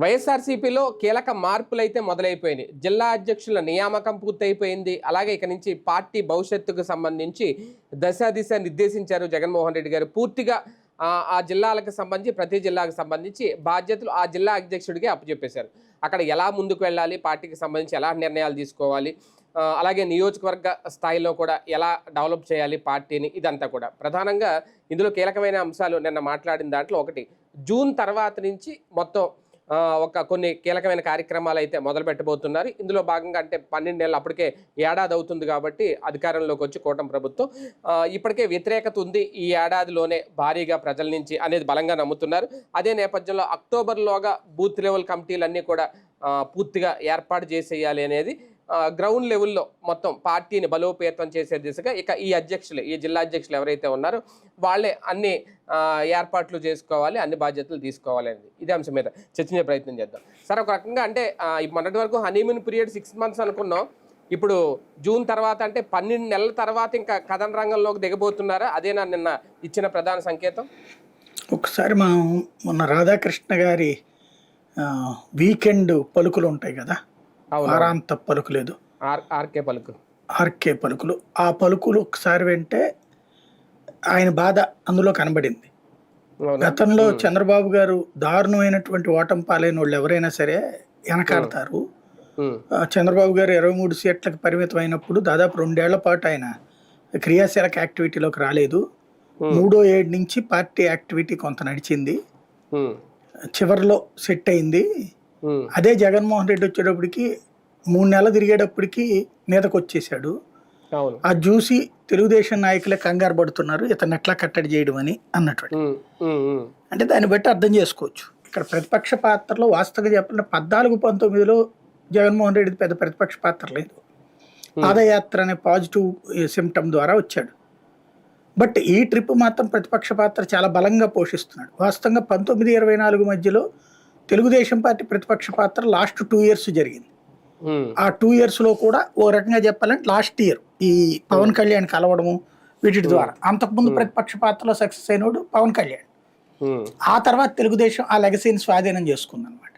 వైఎస్ఆర్సీపీలో కీలక మార్పులైతే మొదలైపోయినాయి. జిల్లా అధ్యక్షుల నియామకం పూర్తయిపోయింది. అలాగే ఇక నుంచి పార్టీ భవిష్యత్తుకు సంబంధించి దిశ నిర్దేశించారు జగన్మోహన్ రెడ్డి గారు. పూర్తిగా ఆ జిల్లాలకు సంబంధించి ప్రతి జిల్లాకు సంబంధించి బాధ్యతలు ఆ జిల్లా అధ్యక్షుడికి అప్పచెప్పేశారు. అక్కడ ఎలా ముందుకు వెళ్ళాలి, పార్టీకి సంబంధించి ఎలా నిర్ణయాలు తీసుకోవాలి, అలాగే నియోజకవర్గ స్థాయిలో కూడా ఎలా డెవలప్ చేయాలి పార్టీని, ఇదంతా కూడా ప్రధానంగా ఇందులో కీలకమైన అంశాలు నిన్న మాట్లాడిన దాంట్లో ఒకటి, జూన్ తర్వాత నుంచి మొత్తం కొన్ని కీలకమైన కార్యక్రమాలు అయితే మొదలు పెట్టబోతున్నారు. ఇందులో భాగంగా అంటే 12 నెలలు అప్పటికే ఏడాది అవుతుంది కాబట్టి అధికారంలోకి వచ్చి కూటమి ప్రభుత్వం ఇప్పటికే వ్యతిరేకత ఉంది ఈ ఏడాదిలోనే భారీగా ప్రజల నుంచి అనేది బలంగా నమ్ముతున్నారు. అదే నేపథ్యంలో అక్టోబర్లోగా బూత్ లెవెల్ కమిటీలన్నీ కూడా పూర్తిగా ఏర్పాటు చేసేయాలి అనేది గ్రౌండ్ లెవెల్లో మొత్తం పార్టీని బలోపేతం చేసే దిశగా ఇక ఈ జిల్లా అధ్యక్షులు ఎవరైతే ఉన్నారో వాళ్ళే అన్ని ఏర్పాట్లు చేసుకోవాలి, అన్ని బాధ్యతలు తీసుకోవాలి అనేది ఇదే అంశం మీద చర్చించే ప్రయత్నం చేద్దాం. సార్, ఒక రకంగా అంటే మొన్నటి వరకు హనీమూన్ పీరియడ్ 6 months అనుకున్నాం. ఇప్పుడు జూన్ తర్వాత అంటే 12 నెలల తర్వాత ఇంకా కథన రంగంలోకి దిగబోతున్నారా? అదేనా నిన్న ఇచ్చిన ప్రధాన సంకేతం? ఒకసారి మనం మొన్న రాధాకృష్ణ గారి వీకెండ్ పలుకులు ఉంటాయి కదా, వారాంత పలుకులేదు, ఆర్కే పలుకులు, ఆ పలుకులు ఒకసారి వింటే ఆయన బాధ అందులో కనబడింది. గతంలో చంద్రబాబు గారు దారుణమైనటువంటి ఓటమి పాలైన వాళ్ళు ఎవరైనా సరే వెనకాడతారు. చంద్రబాబు గారు 23 సీట్లకు పరిమితం అయినప్పుడు దాదాపు 2 ఏళ్ల పాటు ఆయన క్రియాశీలక యాక్టివిటీలోకి రాలేదు. 3వ ఏడు నుంచి పార్టీ యాక్టివిటీ కొంత నడిచింది, చివరిలో సెట్ అయింది. అదే జగన్మోహన్ రెడ్డి వచ్చేటప్పటికి 3 నెలలు తిరిగేటప్పటికి మీదకి వచ్చేసాడు. అది చూసి తెలుగుదేశం నాయకులే కంగారు పడుతున్నారు, ఇతను ఎట్లా కట్టడి చేయడం అని అన్నట్టు. అంటే దాన్ని బట్టి అర్థం చేసుకోవచ్చు. ఇక్కడ ప్రతిపక్ష పాత్రలో వాస్తవంగా చెప్పాలంటే 14-19లో జగన్మోహన్ రెడ్డి పెద్ద ప్రతిపక్ష పాత్ర లేదు. పాదయాత్ర అనే పాజిటివ్ సిమ్టమ్ ద్వారా వచ్చాడు. బట్ ఈ ట్రిప్ మాత్రం ప్రతిపక్ష పాత్ర చాలా బలంగా పోషిస్తున్నాడు. వాస్తవంగా 19-24 మధ్యలో తెలుగుదేశం పార్టీ ప్రతిపక్ష పాత్ర లాస్ట్ 2 years జరిగింది. ఆ 2 yearsలో కూడా ఓ రకంగా చెప్పాలంటే లాస్ట్ ఇయర్ ఈ పవన్ కళ్యాణ్ కలవడము వీటి ద్వారా, అంతకుముందు ప్రతిపక్ష పాత్రలో సక్సెస్ అయినోడు పవన్ కళ్యాణ్. ఆ తర్వాత తెలుగుదేశం ఆ లెగసీని స్వాధీనం చేసుకుంది అనమాట.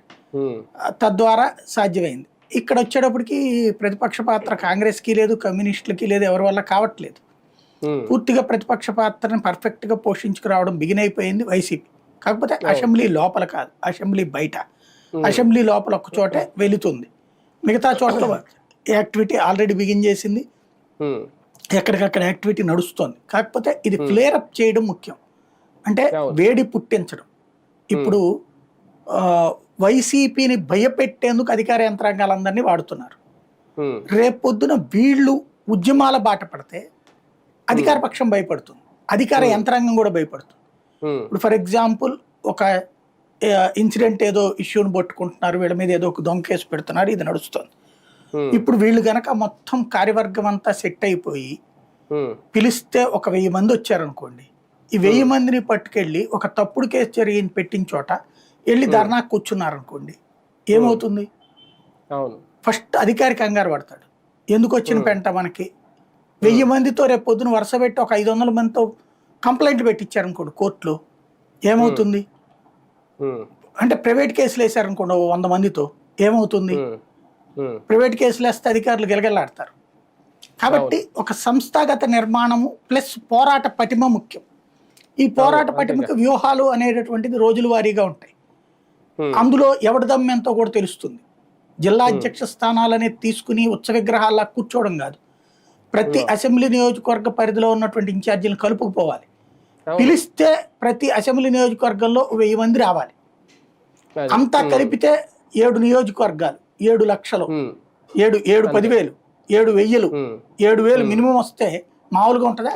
తద్వారా సాధ్యమైంది. ఇక్కడ వచ్చేటప్పటికి ప్రతిపక్ష పాత్ర కాంగ్రెస్కి లేదు, కమ్యూనిస్టులకి లేదు, ఎవరి వల్ల కావట్లేదు. పూర్తిగా ప్రతిపక్ష పాత్రని పర్ఫెక్ట్గా పోషించుకురావడం బిగిన్ అయిపోయింది వైసీపీ. కాకపోతే అసెంబ్లీ లోపల కాదు, అసెంబ్లీ బయట. అసెంబ్లీ లోపల ఒక చోటే వెళుతుంది, మిగతా చోట్ల యాక్టివిటీ ఆల్రెడీ బిగిన్ చేసింది, ఎక్కడికక్కడ యాక్టివిటీ నడుస్తుంది. కాకపోతే ఇది ఫ్లేర్ అప్ చేయడం ముఖ్యం, అంటే వేడి పుట్టించడం. ఇప్పుడు వైసీపీని భయపెట్టేందుకు అధికార యంత్రాంగాలందరినీ వాడుతున్నారు. రేపొద్దున వీళ్ళు ఉద్యమాల బాట పడితే అధికార పక్షం భయపడుతుంది, అధికార యంత్రాంగం కూడా భయపడుతుంది. ఇప్పుడు ఫర్ ఎగ్జాంపుల్ ఒక ఇన్సిడెంట్ ఏదో ఇష్యూని పట్టుకుంటున్నారు, వీళ్ళ మీద ఏదో ఒక దొంగ కేసు పెడుతున్నారు, ఇది నడుస్తుంది. ఇప్పుడు వీళ్ళు గనక మొత్తం కార్యవర్గం అంతా సెట్ అయిపోయి పిలిస్తే ఒక 1000 మంది వచ్చారనుకోండి, ఈ 1000 మందిని పట్టుకెళ్ళి ఒక తప్పుడు కేసు జరిగి పెట్టిన చోట వెళ్ళి ధర్నా కూర్చున్నారనుకోండి, ఏమవుతుంది? ఫస్ట్ అధికారి కంగారు పడతాడు, ఎందుకు వచ్చిన పెంట మనకి. 1000 మందితో రేపు పొద్దున వరుస పెట్టి ఒక 500 మందితో కంప్లైంట్ పెట్టించారనుకోండి కోర్టులో, ఏమవుతుంది? అంటే ప్రైవేట్ కేసులు వేసారనుకోండి 100 మందితో, ఏమవుతుంది? ప్రైవేట్ కేసులు వేస్తే అధికారులు గిలగిలాడతారు. కాబట్టి ఒక సంస్థాగత నిర్మాణము ప్లస్ పోరాట పటిమ ముఖ్యం. ఈ పోరాట పటిమకు వ్యూహాలు అనేటటువంటిది రోజుల వారీగా ఉంటాయి. అందులో ఎవరి దమ్మెంతో కూడా తెలుస్తుంది. జిల్లా అధ్యక్ష స్థానాలనే తీసుకుని ఉత్సవ విగ్రహాల్లో కూర్చోవడం కాదు, ప్రతి అసెంబ్లీ నియోజకవర్గ పరిధిలో ఉన్నటువంటి ఇన్ఛార్జీలను కలుపుకుపోవాలి. పిలిస్తే ప్రతి అసెంబ్లీ నియోజకవర్గంలో 1000 మంది రావాలి. అంతా కలిపితే 7 నియోజకవర్గాలు, 7 లక్షలు, 10,000, 7,000, 7,000 మినిమం వస్తే మామూలుగా ఉంటుందా?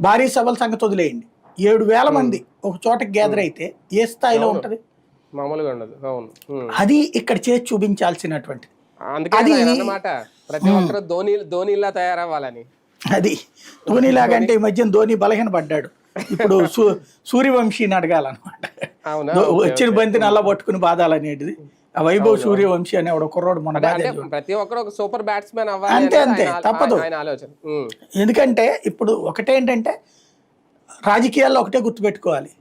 భారీ సభల సంగతి వదిలేయండి, 7,000 మంది ఒక చోటకి గ్యాదర్ అయితే ఏ స్థాయిలో ఉంటది? అది ఇక్కడ చేసి చూపించాల్సినటువంటిది. ధోనిలా తయారవ్వాలని. అది ధోనిలాగా అంటే ఈ మధ్యన ధోని బలహీన పడ్డాడు. ఇప్పుడు సూర్యవంశీని అడగాలన్నమాట, వచ్చిన బంతి నల్ల పట్టుకుని బాధాలనేటిది. ఆ వైభవ్ సూర్యవంశీ అనే ఒక కుర్రోడు మన ప్రతి ఒక్కరు ఒక సూపర్ బ్యాట్స్మెన్ అంతే అంతే, తప్పదు. ఎందుకంటే ఇప్పుడు ఒకటేంటంటే రాజకీయాల్లో ఒకటే గుర్తుపెట్టుకోవాలి,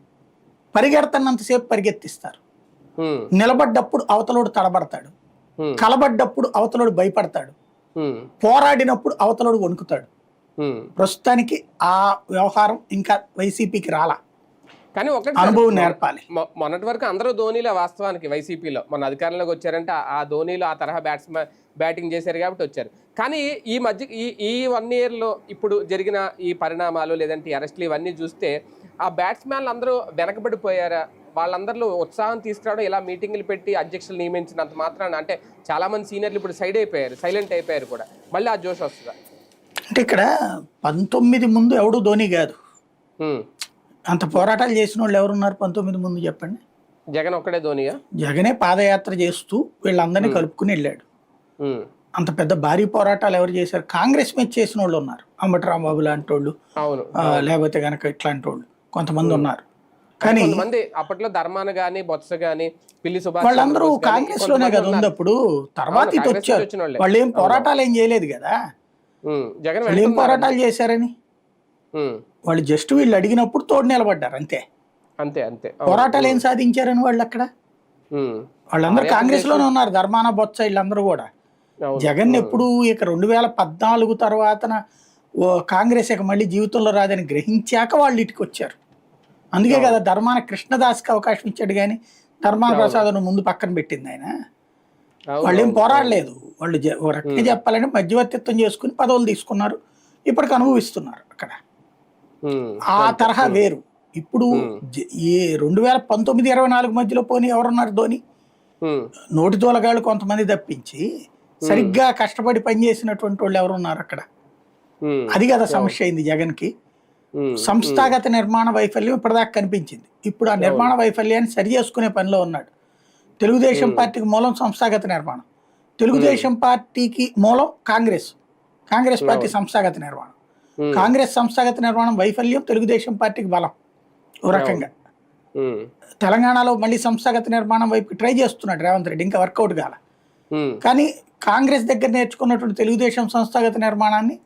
పరిగెడుతున్నంతసేపు పరిగెత్తిస్తారు, నిలబడ్డప్పుడు అవతలోడు తడబడతాడు, కలబడ్డప్పుడు అవతలోడు భయపడతాడు, పోరాడినప్పుడు అవతలోడు వణుకుతాడు. ప్రస్తుతానికి ఆ వ్యవహారం ఇంకా వైసీపీకి రాలా, కానీ ఒకటి అనుభవం నేర్పాలి. మొన్నటి వరకు అందరూ ధోనీలో, వాస్తవానికి వైసీపీలో మొన్న అధికారంలోకి వచ్చారంటే ఆ ధోనీలో ఆ తరహా బ్యాటింగ్ చేశారు కాబట్టి వచ్చారు. కానీ ఈ మధ్య ఈ 1 yearలో ఇప్పుడు జరిగిన ఈ పరిణామాలు లేదంటే అరెస్టులు ఇవన్నీ చూస్తే ఆ బ్యాట్స్మెన్లు అందరూ వెనకబడిపోయారా? వాళ్ళందరిలో ఉత్సాహం తీసుకురావడం, ఇలా మీటింగ్లు పెట్టి అధ్యక్షులు నియమించినంత మాత్రాన అంటే చాలా మంది సీనియర్లు ఇప్పుడు సైడ్ అయిపోయారు, సైలెంట్ అయిపోయారు కూడా, మళ్ళీ ఆ జోష్ వస్తుందా? అంటే ఇక్కడ 19 ముందు ఎవడు ధోని కాదు, అంత పోరాటాలు చేసిన వాళ్ళు ఎవరున్నారు 19 ముందు చెప్పండి? జగన్ ఒక్కడే ధోనియా? జగనే పాదయాత్ర చేస్తూ వీళ్ళందరినీ కలుపుకుని వెళ్ళాడు. అంత పెద్ద భారీ పోరాటాలు ఎవరు చేశారు? కాంగ్రెస్ మీద చేసిన వాళ్ళు ఉన్నారు, అంబటి రాంబాబు లాంటి వాళ్ళు, లేకపోతే కనుక ఇట్లాంటి వాళ్ళు కొంతమంది ఉన్నారు. కానీ అప్పట్లో ధర్మాన గాని బొత్స గాని పిల్లి సుభాష్ వాళ్ళందరూ కాంగ్రెస్ లోనే కదా ఉంది అప్పుడు. తర్వాత ఇటు వచ్చారు, వాళ్ళు ఏం పోరాటాలు ఏం చేయలేదు కదా. జగన్ ఏం పోరాటాలు చేశారని? వాళ్ళు జస్ట్ వీళ్ళు అడిగినప్పుడు తోడు నిలబడ్డారు అంతే. అంతే అంతే. పోరాటాలు ఏం సాధించారని వాళ్ళు అక్కడ? వాళ్ళందరూ కాంగ్రెస్ లోనే ఉన్నారు, ధర్మాన బొత్స వీళ్ళందరూ కూడా. జగన్ ఎప్పుడు ఇక 2014 తర్వాతన కాంగ్రెస్ ఇక మళ్ళీ జీవితంలో రాదని గ్రహించాక వాళ్ళు ఇటుకు వచ్చారు. అందుకే కదా ధర్మాన కృష్ణదాస్కి అవకాశం ఇచ్చాడు, కానీ ధర్మాన ప్రసాద్ ముందు పక్కన పెట్టింది ఆయన. వాళ్ళు ఏం పోరాడలేదు, వాళ్ళు రకంగా చెప్పాలంటే మధ్యవర్తిత్వం చేసుకుని పదవులు తీసుకున్నారు, ఇప్పటికి అనుభవిస్తున్నారు అక్కడ. ఆ తరహా వేరు. ఇప్పుడు ఈ 2019-24 మధ్యలో పోనీ ఎవరున్నారు ధోని? నోటి దోలగాళ్ళు కొంతమంది తప్పించి సరిగ్గా కష్టపడి పనిచేసినటువంటి వాళ్ళు ఎవరున్నారు అక్కడ? అది కదా సమస్య అయింది జగన్కి. సంస్థాగత నిర్మాణ వైఫల్యం ఇప్పటిదాకా కనిపించింది, ఇప్పుడు ఆ నిర్మాణ వైఫల్యాన్ని సరి చేసుకునే పనిలో ఉన్నాడు. తెలుగుదేశం పార్టీకి మూలం సంస్థాగత నిర్మాణం, తెలుగుదేశం పార్టీకి మూలం కాంగ్రెస్ పార్టీ సంస్థాగత నిర్మాణం. కాంగ్రెస్ సంస్థాగత నిర్మాణం వైఫల్యం, తెలుగుదేశం పార్టీకి బలం. ఓ రకంగా తెలంగాణలో మళ్ళీ సంస్థాగత నిర్మాణం వైపు ట్రై చేస్తున్నాడు రేవంత్ రెడ్డి, ఇంకా వర్కౌట్ కాల. కానీ కాంగ్రెస్ దగ్గర నేర్చుకున్నటువంటి తెలుగుదేశం సంస్థాగత నిర్మాణాన్ని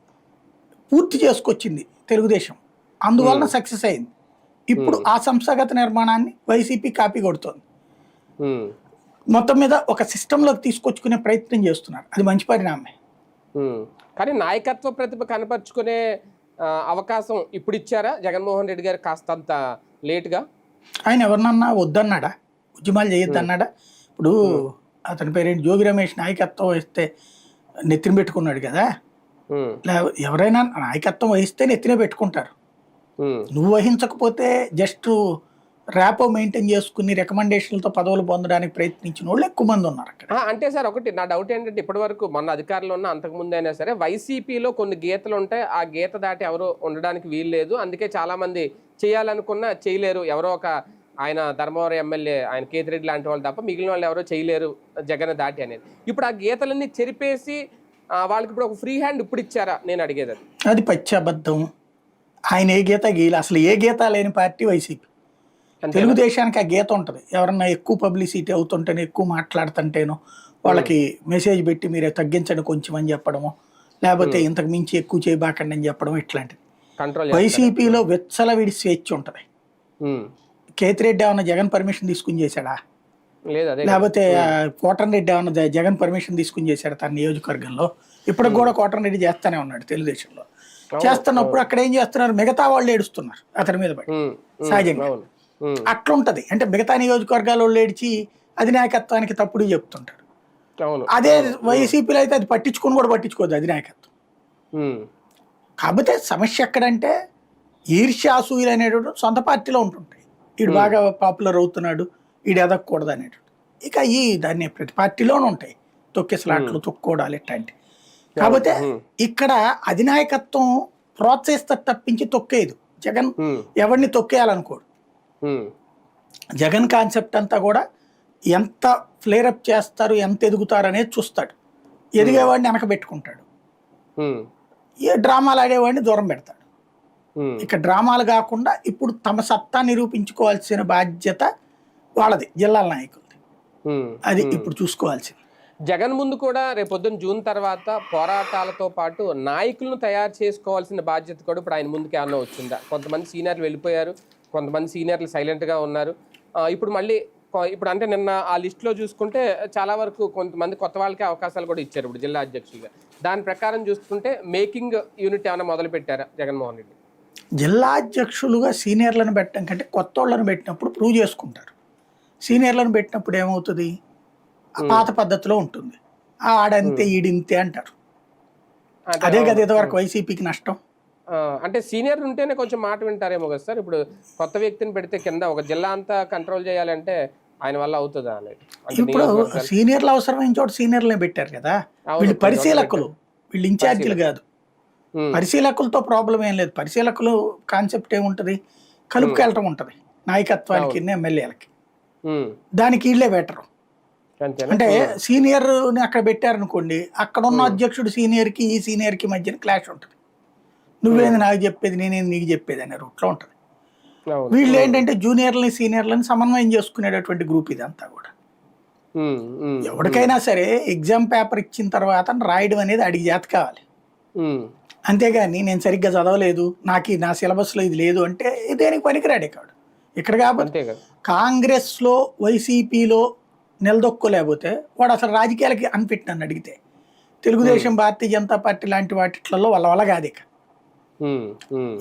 పూర్తి చేసుకొచ్చింది తెలుగుదేశం, అందువలన సక్సెస్ అయింది. ఇప్పుడు ఆ సంస్థాగత నిర్మాణాన్ని వైసీపీ కాపీ కొడుతోంది. మొత్తం మీద ఒక సిస్టంలోకి తీసుకొచ్చుకునే ప్రయత్నం చేస్తున్నారు, అది మంచి పరిణామమే. కానీ నాయకత్వ ప్రతిభ కనపరుచుకునే అవకాశం ఇప్పుడు ఇచ్చారా జగన్మోహన్ రెడ్డి గారు కాస్తంత లేటుగా? ఆయన ఎవరినన్నా వద్దన్నాడా? ఉద్యమాలు చేయొద్దన్నాడా? ఇప్పుడు అతని పేరేంటి, జోగి రమేష్ నాయకత్వం వహిస్తే నెత్తిన పెట్టుకున్నాడు కదా. ఎవరైనా నాయకత్వం వహిస్తే నెత్తిన పెట్టుకుంటారు, నువ్వు వహించకపోతే జస్ట్ ర్యాపో మెయింటైన్ చేసుకుని రికమెండేషన్లతో పదవులు పొందడానికి ప్రయత్నించిన వాళ్ళు ఎక్కువ మంది ఉన్నారు అక్కడ. అంటే సార్ ఒకటి నా డౌట్ ఏంటంటే, ఇప్పటి వరకు మన అధికారంలో ఉన్న అంతకుముందు అయినా సరే వైసీపీలో కొన్ని గీతలు ఉంటాయి, ఆ గీత దాటి ఎవరు ఉండడానికి వీలు లేదు, అందుకే చాలా మంది చేయాలనుకున్నా చేయలేరు. ఎవరో ఒక ఆయన ధర్మవరం ఎమ్మెల్యే ఆయన కేతిరెడ్డి లాంటి వాళ్ళు తప్ప మిగిలిన వాళ్ళు ఎవరో చేయలేరు జగన్ దాటి అనేది. ఇప్పుడు ఆ గీతలన్నీ చెరిపేసి వాళ్ళకి ఇప్పుడు ఒక ఫ్రీ హ్యాండ్ ఇప్పుడు ఇచ్చారా నేను అడిగేది? అది పచ్చి అబద్ధం. ఆయన ఏ గీత గీల, అసలు ఏ గీత లేని పార్టీ వైసీపీ. తెలుగుదేశానికి ఆ గీత ఉంటుంది, ఎవరన్నా ఎక్కువ పబ్లిసిటీ అవుతుంటేనో ఎక్కువ మాట్లాడుతుంటేనో వాళ్ళకి మెసేజ్ పెట్టి మీరే తగ్గించండి కొంచెం అని చెప్పడము, లేకపోతే ఇంతకు మించి ఎక్కువ చేయబాకండి అని చెప్పడం, ఇట్లాంటిది. వైసీపీలో విచ్చలవిడి స్వేచ్ఛ ఉంటుంది. కేతిరెడ్డి ఏమన్నా జగన్ పర్మిషన్ తీసుకుని చేశాడా? లేకపోతే కోటరెడ్డి ఏమన్నా జగన్ పర్మిషన్ తీసుకుని చేశాడు తన నియోజకవర్గంలో? ఇప్పటికి కూడా కోటరెడ్డి చేస్తానే ఉన్నాడు తెలుగుదేశంలో. చేస్తున్నప్పుడు అక్కడ ఏం చేస్తున్నారు, మిగతా వాళ్ళు ఏడుస్తున్నారు అతని మీద పడి. సహజంగా అట్లుంటది. అంటే మిగతా నియోజకవర్గాల వాళ్ళు ఏడ్చి అధినాయకత్వానికి తప్పుడు చెప్తుంటాడు. అదే వైసీపీలో అయితే అది పట్టించుకోదు అధినాయకత్వం. కాకపోతే సమస్య ఎక్కడంటే ఈర్ష్యాసూయులు అనేటువంటి సొంత పార్టీలో ఉంటుంటాయి. వీడు బాగా పాపులర్ అవుతున్నాడు, వీడు ఎదగకూడదు అనేటువంటి. ఇక దాన్ని ప్రతి పార్టీలోనూ ఉంటాయి తొక్కేసలాట్లు, తొక్కోడాలు ఇట్లాంటివి. కాకపోతే ఇక్కడ అధినాయకత్వం ప్రోత్సహిస్తారు తప్పించి తొక్కేదు. జగన్ ఎవరిని తొక్కేయాలనుకోడు. జగన్ కాన్సెప్ట్ అంతా కూడా ఎంత ఫ్లేరప్ చేస్తారు, ఎంత ఎదుగుతారు అనేది చూస్తాడు. ఎదిగేవాడిని వెనక పెట్టుకుంటాడు, ఏ డ్రామాలు ఆడేవాడిని దూరం పెడతాడు. ఇక డ్రామాలు కాకుండా ఇప్పుడు తమ సత్తా నిరూపించుకోవాల్సిన బాధ్యత వాళ్ళది, జిల్లాల నాయకులది. అది ఇప్పుడు చూసుకోవాల్సింది. జగన్ ముందు కూడా రేపొద్దున జూన్ తర్వాత పోరాటాలతో పాటు నాయకులను తయారు చేసుకోవాల్సిన బాధ్యత కూడా ఇప్పుడు ఆయన ముందుకు ఏమన్నా వచ్చిందా? కొంతమంది సీనియర్లు వెళ్ళిపోయారు, కొంతమంది సీనియర్లు సైలెంట్గా ఉన్నారు. ఇప్పుడు మళ్ళీ ఇప్పుడు అంటే నిన్న ఆ లిస్టులో చూసుకుంటే చాలా వరకు కొంతమంది కొత్త వాళ్ళకి అవకాశాలు కూడా ఇచ్చారు ఇప్పుడు జిల్లా అధ్యక్షులుగా. దాని ప్రకారం చూసుకుంటే మేకింగ్ యూనిట్ ఏమైనా మొదలు పెట్టారా జగన్మోహన్ రెడ్డి? జిల్లా అధ్యక్షులుగా సీనియర్లను పెట్టడం కంటే కొత్త వాళ్ళని పెట్టినప్పుడు ప్రూవ్ చేసుకుంటారు. సీనియర్లను పెట్టినప్పుడు ఏమవుతుంది, ఆ పాత పద్ధతిలో ఉంటుంది. ఆడంతే ఈడింతే అంటారు. అదే కదా ఇదివరకు వైసీపీకి నష్టం. అంటే సీనియర్ ఉంటేనే కొంచెం మాట వింటారేమో కదా సార్. ఇప్పుడు కొత్త వ్యక్తిని పెడితే కింద ఒక జిల్లా అంతా కంట్రోల్ చేయాలంటే ఆయన వల్ల అవుతుందా అనేది. ఇప్పుడు సీనియర్లు అవసరమైన చోట సీనియర్లే పెట్టారు కదా. వీళ్ళు పరిశీలకులు, వీళ్ళు ఇన్ఛార్జీలు కాదు. పరిశీలకులతో ప్రాబ్లం ఏం లేదు. పరిశీలకులు కాన్సెప్ట్ ఏముంటది, కలుపుకెళ్ళటం ఉంటది నాయకత్వానికి ఎమ్మెల్యేలకి. దానికి వీళ్ళే బెటరు. అంటే సీనియర్ని అక్కడ పెట్టారనుకోండి, అక్కడ ఉన్న అధ్యక్షుడు సీనియర్కి ఈ సీనియర్కి మధ్యన క్లాష్ ఉంటుంది. నువ్వేంది నాకు చెప్పేది, నేనేది నీకు చెప్పేది అనే రూట్లో ఉంటుంది. వీళ్ళు ఏంటంటే జూనియర్లని సీనియర్లని సమన్వయం చేసుకునేటటువంటి గ్రూప్ ఇదంతా కూడా. ఎవరికైనా సరే ఎగ్జామ్ పేపర్ ఇచ్చిన తర్వాత రాయడం అనేది అడిగి చేత కావాలి. అంతేగాని నేను సరిగ్గా చదవలేదు, నాకు నా సిలబస్లో ఇది లేదు అంటే దేనికి పనికిరాడే కాడు. ఇక్కడ కాబట్టి కాంగ్రెస్లో వైసీపీలో నిలదొక్కోలేకపోతే వాడు అసలు రాజకీయాలకి అన్ఫిట్ నన్ను అడిగితే. తెలుగుదేశం, భారతీయ జనతా పార్టీ లాంటి వాటిలలో వల్ల కాదు. ఇక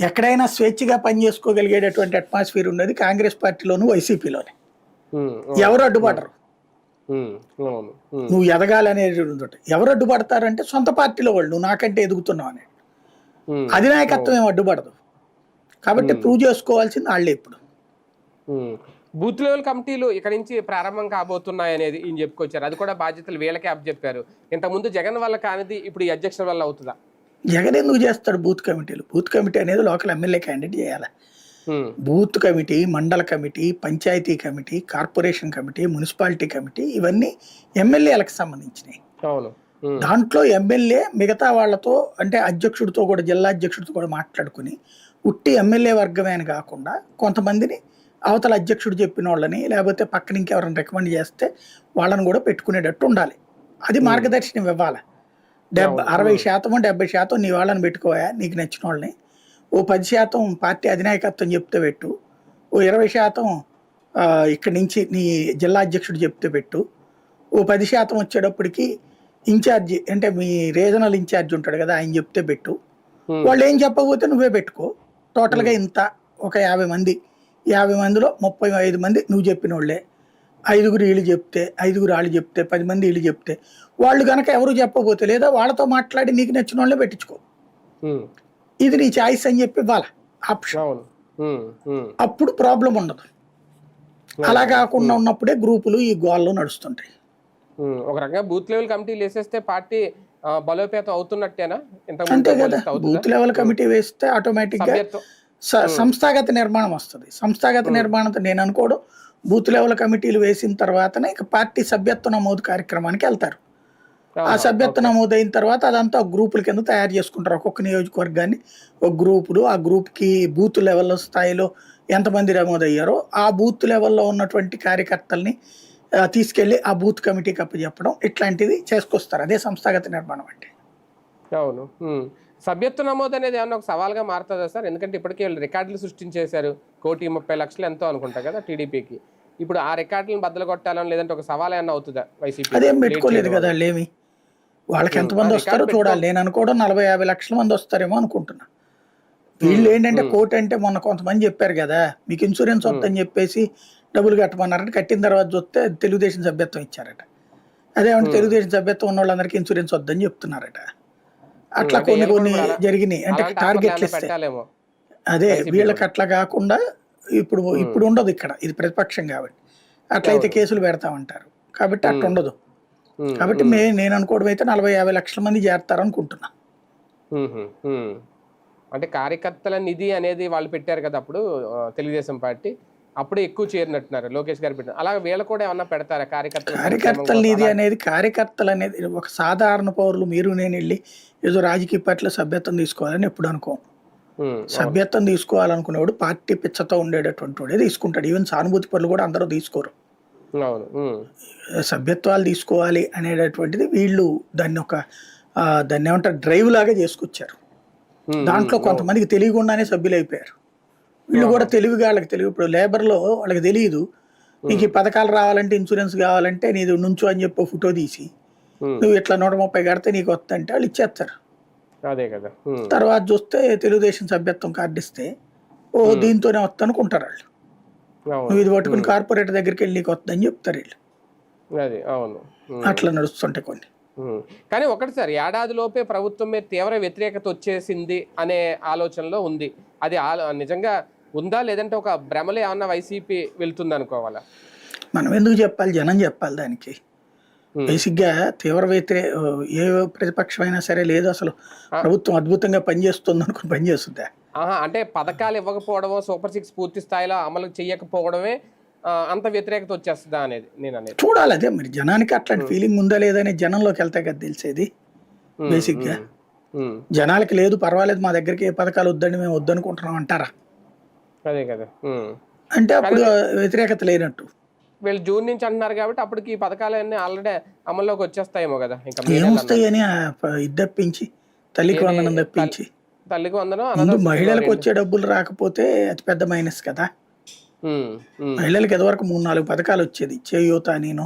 ఎక్కడైనా స్వేచ్ఛగా పనిచేసుకోగలిగేటటువంటి అట్మాస్ఫియర్ ఉన్నది కాంగ్రెస్ పార్టీలోను వైసీపీలోనే. ఎవరు అడ్డుపడరు. నువ్వు ఎదగాలనేది ఉంటుంది. ఎవరు అడ్డుపడతారంటే సొంత పార్టీలో వాళ్ళు, నువ్వు నాకంటే ఎదుగుతున్నావు అనేది. అధినాయకత్వం ఏం అడ్డుపడదు. కాబట్టి ప్రూవ్ చేసుకోవాల్సింది వాళ్ళే. ఇప్పుడు బూత్ లెవెల్ కమిటీలు ఇక్కడ నుంచి ప్రారంభం కాబోతున్నాయి అనేది ఈయన చెప్పుకొచ్చారు. అది కూడా బాధ్యతలు వీళ్ళకే అప్పచెప్పారు. ఇంతకుముందు జగన్ వల్ల కానిది ఇప్పుడు ఈ అధ్యక్షుల వల్ల అవుతుందా? జగన్ ఎందుకు చేస్తాడు బూత్ కమిటీలు? బూత్ కమిటీ అనేది లోకల్ ఎమ్మెల్యే క్యాండిడేట్ చేయాలి. Booth committee, mandal committee, panchayat committee, corporation committee, municipality committee ఇవన్నీ ఎమ్మెల్యేలకు సంబంధించినవి. దాంట్లో ఎమ్మెల్యే మిగతా వాళ్ళతో అంటే అధ్యక్షుడితో కూడా, జిల్లా అధ్యక్షుడితో కూడా మాట్లాడుకుని ఉట్టి ఎమ్మెల్యే వర్గమే అని కాకుండా కొంతమందిని అవతల అధ్యక్షుడు చెప్పిన వాళ్ళని లేకపోతే పక్కన ఇంకెవరైనా రికమెండ్ చేస్తే వాళ్ళని కూడా పెట్టుకునేటట్టు ఉండాలి. అది మార్గదర్శనం ఇవ్వాలి. 60% 70% నీ వాళ్ళని పెట్టుకోవా, నీకు నచ్చిన వాళ్ళని. ఓ 10% పార్టీ అధినాయకత్వం చెప్తే పెట్టు. ఓ 20% ఇక్కడి నుంచి నీ జిల్లా అధ్యక్షుడు చెప్తే పెట్టు. ఓ 10% వచ్చేటప్పటికి ఇన్ఛార్జి అంటే మీ రీజనల్ ఇన్ఛార్జ్ ఉంటాడు కదా, ఆయన చెప్తే పెట్టు. వాళ్ళు ఏం చెప్పకపోతే నువ్వే పెట్టుకో. టోటల్గా ఇంత ఒక 50 మంది, 50 మందిలో 35 మంది నువ్వు చెప్పిన వాళ్ళే. 5 వీళ్ళు చెప్తే, 5 వాళ్ళు చెప్తే, 10 మంది వీళ్ళు చెప్తే, వాళ్ళు కనుక ఎవరు చెప్పకపోతే లేదా వాళ్ళతో మాట్లాడి నీకు నచ్చిన వాళ్ళే పెట్టించుకో. ఇది నీ చాయిస్ అని చెప్పి ఇవ్వాలి ఆప్షన్. అప్పుడు ప్రాబ్లం ఉండదు. అలా కాకుండా ఉన్నప్పుడే గ్రూపులు ఈ గోళ్ళు నడుస్తుంటాయి. ఒక రకంగా బూత్ లెవెల్ కమిటీలు వేసేస్తే పార్టీ బలోపేతం అవుతున్నట్టేనా? అంతే కదా. బూత్ లెవెల్ కమిటీ వేస్తే ఆటోమేటిక్ గా సంస్థాగత నిర్మాణం వస్తుంది. సంస్థాగత నిర్మాణంతో నేను అనుకోవడం బూత్ లెవెల్ కమిటీలు వేసిన తర్వాతనే ఇక పార్టీ సభ్యత్వ నమోదు కార్యక్రమానికి వెళ్తారు. ఆ సభ్యత్వ నమోదు అయిన తర్వాత అదంతా గ్రూపుల కింద తయారు చేసుకుంటారు. ఒక్కొక్క నియోజకవర్గాన్ని ఒక గ్రూపులు, ఆ గ్రూప్కి బూత్ లెవెల్ స్థాయిలో ఎంతమంది నమోదయ్యారో ఆ బూత్ లెవెల్లో ఉన్నటువంటి కార్యకర్తల్ని తీసుకెళ్లి ఆ బూత్ కమిటీకి అప్పచెప్పడం, ఇట్లాంటివి చేసుకొస్తారు. అదే సంస్థాగత నిర్మాణం అంటే. అవును. సభ్యత్వ నమోదు అనేది ఏమన్నా ఒక సవాల్గా మారుతుందా సార్? ఎందుకంటే ఇప్పటికే వీళ్ళు రికార్డులు సృష్టించేశారు. 1,30,00,000 ఎంతో అనుకుంటా కదా టీడీపీకి. ఇప్పుడు ఆ రికార్డులను బద్దలు కొట్టాలని లేదంటే ఒక సవాల్ ఏమన్నా అవుతుందా వైసీపీ? అదేం పెట్టుకోలేదు కదా వాళ్ళేమి. వాళ్ళకి ఎంతమంది వస్తారో చూడాలి. నేను అనుకోవడం 40-50 లక్షల మంది వస్తారేమో అనుకుంటున్నా. వీళ్ళు ఏంటంటే కోర్టు అంటే మొన్న కొంతమంది చెప్పారు కదా, మీకు ఇన్సూరెన్స్ వద్దని చెప్పేసి డబ్బులు కట్టమన్నారట. కట్టిన తర్వాత చూస్తే తెలుగుదేశం సభ్యత్వం ఇచ్చారట. అదేమంటే తెలుగుదేశం సభ్యత్వం ఉన్న వాళ్ళందరికీ ఇన్సూరెన్స్ వద్దని చెప్తున్నారట. అట్లా కొన్ని జరిగినాయి. అంటే టార్గెట్లు ఇస్తే అదే వీళ్ళకి అట్లా కాకుండా ఇప్పుడు ఉండదు ఇక్కడ. ఇది ప్రతిపక్షం కాబట్టి అట్లయితే కేసులు పెడతామంటారు. కాబట్టి అట్లా ఉండదు. కాబట్టి నేను అనుకోవడం అయితే 40-50 లక్షల మంది చేరతారు అనుకుంటున్నా. అంటే కార్యకర్తల నిధి అనేది వాళ్ళు పెట్టారు కదా అప్పుడు తెలుగుదేశం పార్టీ, అప్పుడే ఎక్కువ చేరినట్టున్నారు లోకేష్ గారు పెట్టారు. అలాగే వీళ్ళు కూడా ఏమన్నా పెడతారా కార్యకర్తల నిధి అనేది? కార్యకర్తలు అనేది ఒక సాధారణ పౌరులు మీరు నేను వెళ్ళి ఏదో రాజకీయ పార్టీలో సభ్యత్వం తీసుకోవాలని ఎప్పుడు అనుకో. సభ్యత్వం తీసుకోవాలనుకునేవాడు పార్టీ పిచ్చతో ఉండేటటువంటి వాడే తీసుకుంటాడు. ఈవెన్ సానుభూతి పనులు కూడా అందరూ తీసుకోరు. సభ్యత్వాలు తీసుకోవాలి అనేటటువంటిది వీళ్ళు దాన్ని ఏమంటారు డ్రైవ్ లాగా చేసుకొచ్చారు. దాంట్లో కొంతమందికి తెలియకుండానే సభ్యులు అయిపోయారు. వీళ్ళు కూడా తెలివిగా వాళ్ళకి తెలివి. ఇప్పుడు లేబర్లో వాళ్ళకి తెలియదు నీకు ఈ పథకాలు రావాలంటే ఇన్సూరెన్స్ కావాలంటే నీది నుంచో అని చెప్పి ఫోటో తీసి నువ్వు ఇట్లా 130 కడితే నీకు వస్తుంటే వాళ్ళు ఇచ్చేస్తారు. అదే కదా. తర్వాత చూస్తే తెలుగుదేశం సభ్యత్వం కార్డు ఇస్తే ఓ దీంతోనే వస్తా అనుకుంటారు వాళ్ళు. నువ్వు ఇది పట్టుకుని కార్పొరేటర్ దగ్గరికి వెళ్ళి నీకు వస్తుందని చెప్తారు వీళ్ళు. అది అవును, అట్లా నడుస్తుంటాయి కొన్ని. కానీ ఒకటి సార్, ఏడాదిలోపే ప్రభుత్వం మీద తీవ్ర వ్యతిరేకత వచ్చేసింది అనే ఆలోచనలో ఉంది. అది నిజంగా ఉందా, లేదంటే ఒక భ్రమలో ఏమన్నా వైసీపీ వెళ్తుంది అనుకోవాలా? మనం ఎందుకు చెప్పాలి, జనం చెప్పాలి దానికి. బేసిక్గా తీవ్ర ఏ ప్రతిపక్షమైనా సరే లేదు అసలు ప్రభుత్వం అద్భుతంగా పనిచేస్తుంది అనుకుని పనిచేస్తుందా? అంటే పథకాలు ఇవ్వకపోవడమో, సూపర్ 6 పూర్తి స్థాయిలో అమలు చేయకపోవడమే అంత వ్యతిరేకత వచ్చేస్తుందా అనేది నేను అనేది. చూడాలి, అదే మరి జనానికి అట్లాంటి ఫీలింగ్ ఉందా లేదా అనేది జనంలోకి వెళ్తే కదా తెలిసేది. బేసిక్గా జనాలకి లేదు పర్వాలేదు మా దగ్గరికి ఏ పథకాలు వద్దండి మేము వద్దనుకుంటున్నాం అంటారా? అదే కదా. అంటే అప్పుడు వ్యతిరేకత లేనట్టు. వీళ్ళు జూన్ నుంచి అంటున్నారు కాబట్టి అప్పటికి ఈ పథకాలన్నీ ఆల్రెడీ అమల్లోకి వచ్చేస్తాయేమో కదా. ఇంకా ఏమొస్తాయి అని ఇది తప్పించి తల్లికి వందనం తప్పించి తల్లికి వందనం ముందు మహిళలకు వచ్చే డబ్బులు రాకపోతే అతి పెద్ద మైనస్ కదా. మహిళలకు ఎదవరకు 3-4 పథకాలు వచ్చేది. చేయూత నేను,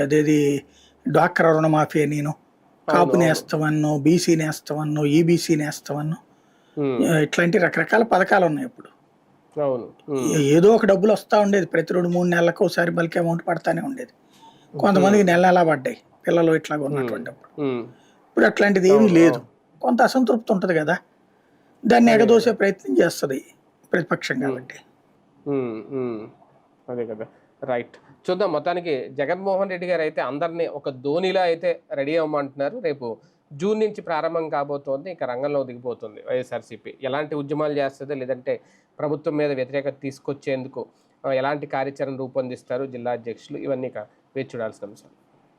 అదేది డ్వాక్రా రుణమాఫీ నేను, కాపు నేస్తామన్ను, బీసీ నేస్తామన్ను, ఈబీసీ నేస్తామన్ను, ఇట్లాంటి రకరకాల పథకాలు ఉన్నాయి. ఇప్పుడు ఏదో ఒక డబ్బులు వస్తూ ఉండేది. ప్రతి 2-3 నెలలకు ఒకసారి బల్క్ అమౌంట్ పడతానే ఉండేది. కొంతమందికి నెల పడ్డాయి పిల్లలు ఇట్లాగా ఉన్నటువంటిప్పుడు. ఇప్పుడు అట్లాంటిది ఏమీ లేదు. కొంత అసంతృప్తి ఉంటుంది కదా, దాన్ని ఎగదోసే ప్రయత్నం చేస్తుంది ప్రతిపక్షం కాబట్టి. అదే కదా, రైట్. చూద్దాం. మొత్తానికి జగన్మోహన్ రెడ్డి గారు అయితే అందరినీ ఒక ధోనిలా అయితే రెడీ అవ్వమంటున్నారు. రేపు జూన్ నుంచి ప్రారంభం కాబోతోంది. ఇంకా రంగంలో దిగిపోతుంది వైఎస్ఆర్సీపీ. ఎలాంటి ఉద్యమాలు చేస్తుంది, లేదంటే ప్రభుత్వం మీద వ్యతిరేకత తీసుకొచ్చేందుకు ఎలాంటి కార్యాచరణ రూపొందిస్తారు జిల్లా అధ్యక్షులు, ఇవన్నీ వేచి చూడాల్సిన అంశాలు.